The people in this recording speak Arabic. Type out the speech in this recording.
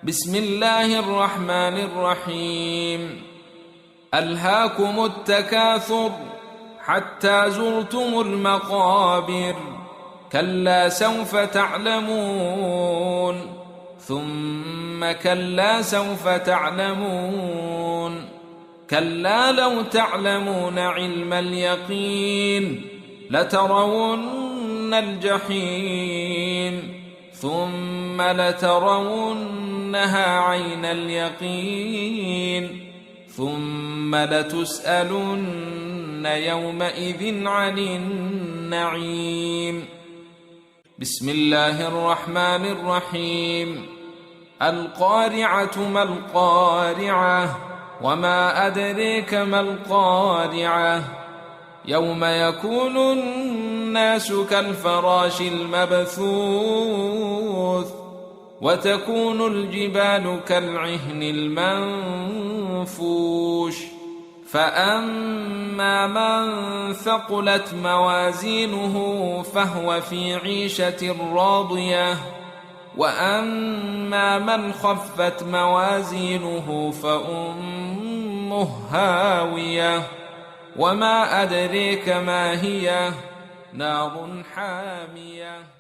بسم الله الرحمن الرحيم. ألهاكم التكاثر حتى زرتم المقابر، كلا سوف تعلمون ثم كلا سوف تعلمون، كلا لو تعلمون علم اليقين لترون الجحيم ثم لترونها عين اليقين ثم لتسألن يومئذ عن النعيم. بسم الله الرحمن الرحيم. القارعة ما القارعة وما أدريك ما القارعة، يوم يكون الناس كالفراش المبثوث وتكون الجبال كالعهن المنفوش، فأما من ثقلت موازينه فهو في عيشة راضية، وأما من خفت موازينه فأمه هاوية، وما أدريك ما هي، نار حامية.